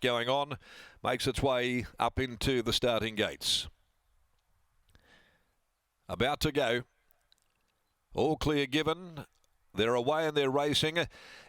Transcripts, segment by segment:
going on, makes its way up into the starting gates. About to go. All clear given. They're away and they're racing.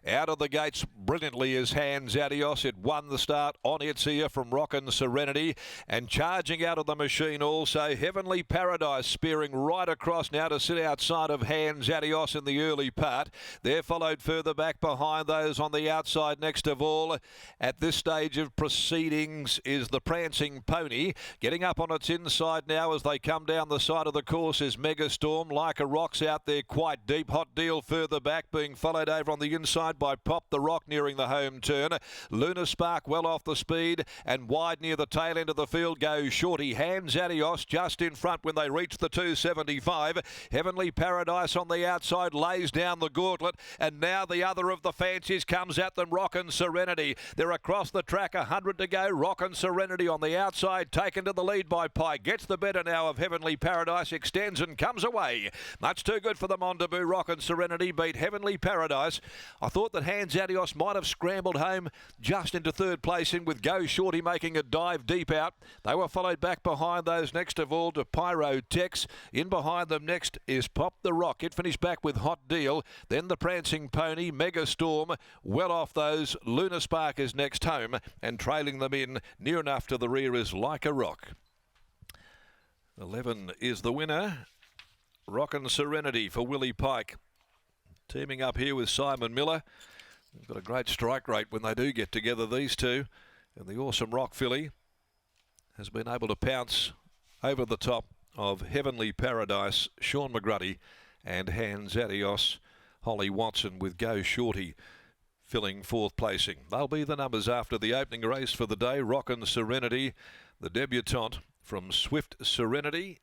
Out of the gates brilliantly is Hands Adios. It won the start on its ear from Rockin Serenity. And charging out of the machine also, Heavenly Paradise spearing right across now to sit outside of Hands Adios in the early part. They're followed further back behind those on the outside next of all. At this stage of proceedings is the Prancing Pony. Getting up on its inside now as they come down the side of the course is Megastorm. Like a Rock's out there quite deep. Hot Deal further back, being followed over on the inside by Pop the Rock nearing the home turn. Luna Spark well off the speed and wide near the tail end of the field goes Shorty. Hands Adios just in front when they reach the 275. Heavenly Paradise on the outside lays down the gauntlet, and now the other of the fancies comes at them, Rockin Serenity. They're across the track, 100 to go. Rockin Serenity on the outside, taken to the lead by Pike. Gets the better now of Heavenly Paradise, extends and comes away. Much too good for the Mondaboo. Rockin Serenity beat Heavenly Paradise. I thought that Hands Adios might have scrambled home just into third place in, with Go Shorty making a dive deep out. They were followed back behind those next of all to Pyrotex. In behind them next is Pop the Rock. It finished back with Hot Deal. Then the Prancing Pony, Megastorm. Well off those, Luna Spark is next home, and trailing them in near enough to the rear is Like a Rock. 11 is the winner. Rockin Serenity for Willie Pike. Teaming up here with Simon Miller. They've got a great strike rate when they do get together, these two. And the Awesome Rock filly has been able to pounce over the top of Heavenly Paradise, Sean McGruddy, and Hands Adios, Holly Watson, with Go Shorty filling fourth placing. They'll be the numbers after the opening race for the day. Rockin Serenity, the debutante from Swift Serenity,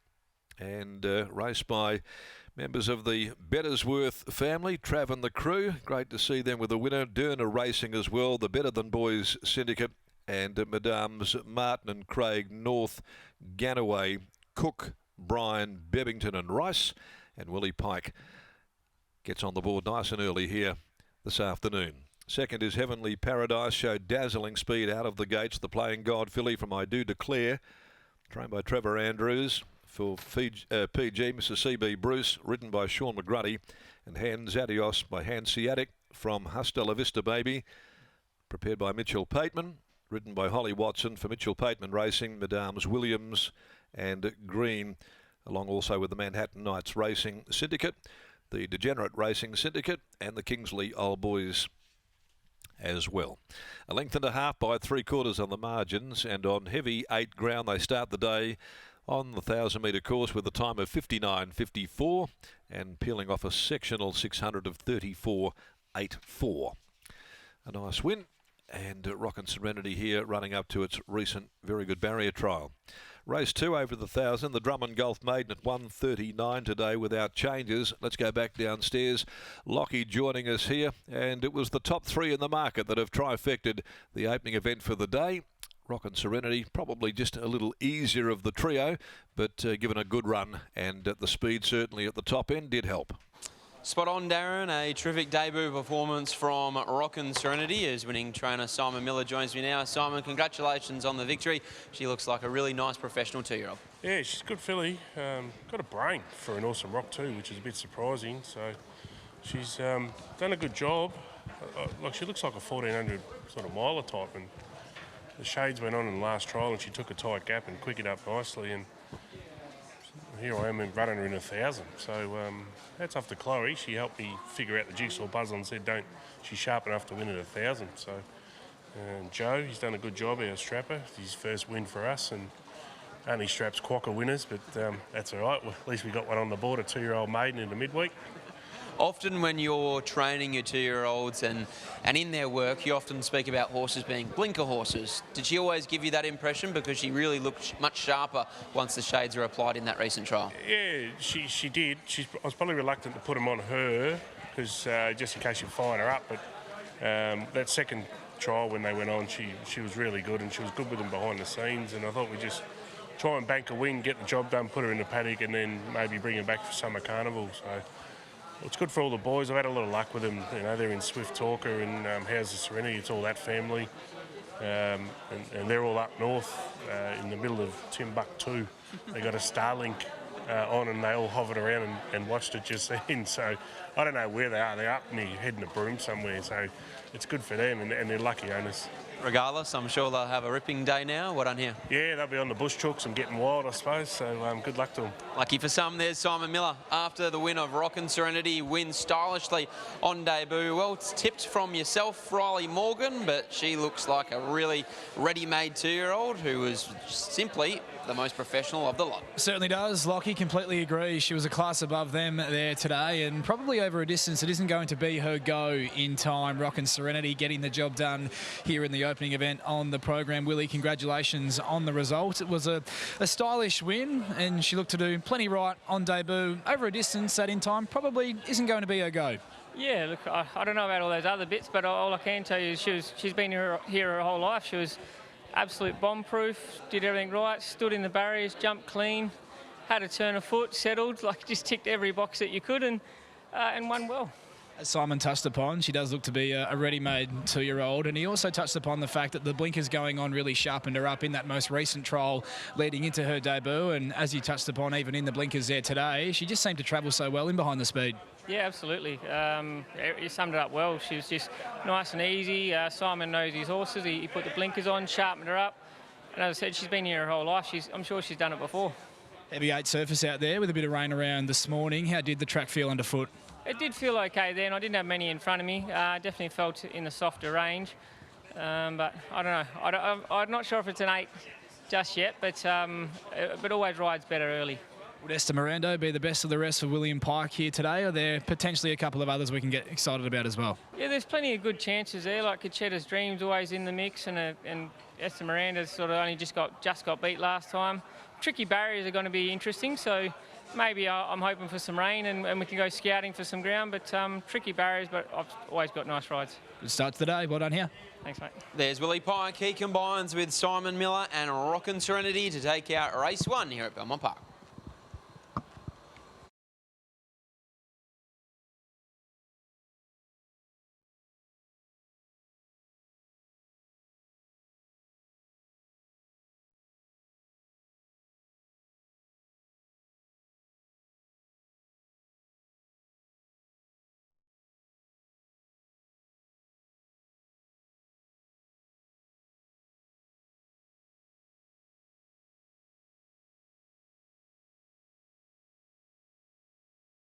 and raced by members of the Bettersworth family, Trav and the crew. Great to see them with the winner. Derner Racing as well, the Better Than Boys Syndicate, and Madames Martin and Craig, North, Ganaway, Cook, Bryan, Bebbington and Rice. And Willie Pike gets on the board nice and early here this afternoon. Second is Heavenly Paradise, showed dazzling speed out of the gates. The Playing God filly from I Do Declare, trained by Trevor Andrews. For PG, Mrs. C.B. Bruce, ridden by Sean McGruddy, and Hands Adios by Hanseatic from Hasta La Vista Baby, prepared by Mitchell Pateman, ridden by Holly Watson for Mitchell Pateman Racing, Madames Williams and Green, along also with the Manhattan Knights Racing Syndicate, the Degenerate Racing Syndicate, and the Kingsley Old Boys as well. A length and a half by 3/4 on the margins, and on heavy 8 ground they start the day on the 1,000-metre course with a time of 59.54 and peeling off a sectional 600 of 34.84. A nice win, and Rockin Serenity here running up to its recent very good barrier trial. Race 2 over the 1,000, the Drummond Gulf Maiden at 1:39 today without changes. Let's go back downstairs. Lockie joining us here, and it was the top 3 in the market that have trifected the opening event for the day. Rockin Serenity, probably just a little easier of the trio, but given a good run, and the speed certainly at the top end did help. Spot on, Darren. A terrific debut performance from Rockin Serenity as winning trainer Simon Miller joins me now. Simon, congratulations on the victory. She looks like a really nice professional 2-year-old. Yeah, she's a good filly. Got a brain for an Awesome Rock too, which is a bit surprising. So she's done a good job. Like, she looks like a 1,400 sort of miler type, and the shades went on in the last trial and she took a tight gap and quickened up nicely, and here I am running her in 1,000. So that's off to Chloe. She helped me figure out the jigsaw puzzle and said she's sharp enough to win at 1,000. So Joe, he's done a good job, our strapper. It's his first win for us, and only straps Quokka winners, but that's all right. Well, at least we got one on the board, a 2-year-old maiden in the midweek. Often when you're training your 2-year-olds and in their work, you often speak about horses being blinker horses. Did she always give you that impression? Because she really looked much sharper once the shades were applied in that recent trial. Yeah, she did. I was probably reluctant to put them on her because just in case you fire her up. But that second trial when they went on, she was really good, and she was good with them behind the scenes. And I thought we'd just try and bank a win, get the job done, put her in the paddock, and then maybe bring her back for summer carnival. So it's good for all the boys. I've had a lot of luck with them. You know, they're in Swift Talker and How's the Serenity. It's all that family. and they're all up north in the middle of Timbuktu. They got a Starlink on, and they all hovered around and watched it just then. So I don't know where they are. They're up near heading to Broome somewhere. So it's good for them, and they're lucky owners. Regardless, I'm sure they'll have a ripping day now. What on here? Yeah, they'll be on the bush chooks and getting wild, I suppose. So good luck to them. Lucky for some, there's Simon Miller after the win of Rockin Serenity, wins stylishly on debut. Well, it's tipped from yourself, Riley Morgan, but she looks like a really ready-made 2-year-old who was simply the most professional of the lot. Certainly does. Lockie, completely agree. She was a class above them there today, and probably over a distance. It isn't going to be her go in time. Rockin Serenity getting the job done here in the opening event on the program. Willie, congratulations on the result. It was a stylish win, and she looked to do plenty right on debut. Over a distance, that in time probably isn't going to be her go. Yeah, look, I don't know about all those other bits, but all I can tell you is she's been here her whole life. She was absolute bomb-proof, did everything right, stood in the barriers, jumped clean, had a turn of foot, settled, like just ticked every box that you could, and won well. As Simon touched upon, she does look to be a ready-made 2-year-old, and he also touched upon the fact that the blinkers going on really sharpened her up in that most recent trial leading into her debut, and as you touched upon, even in the blinkers there today, she just seemed to travel so well in behind the speed. Yeah, absolutely. You summed it up well. She was just nice and easy. Simon knows his horses. He put the blinkers on, sharpened her up, and as I said, she's been here her whole life. I'm sure she's done it before. Heavy 8 surface out there with a bit of rain around this morning. How did the track feel underfoot? It did feel okay then. I didn't have many in front of me. Definitely felt in the softer range. But I don't know. I'm not sure if it's an 8 just yet, but always rides better early. Would Esther Mirando be the best of the rest for William Pike here today? Or are there potentially a couple of others we can get excited about as well? Yeah, there's plenty of good chances there. Like Conchetta's Dream's always in the mix, and Esther Miranda's sort of only just got beat last time. Tricky barriers are going to be interesting, so maybe I'm hoping for some rain and we can go scouting for some ground. But tricky barriers, but I've always got nice rides. Good start to the day. Well done here. Thanks, mate. There's Willie Pike. He combines with Simon Miller and Rockin Serenity to take out race 1 here at Belmont Park.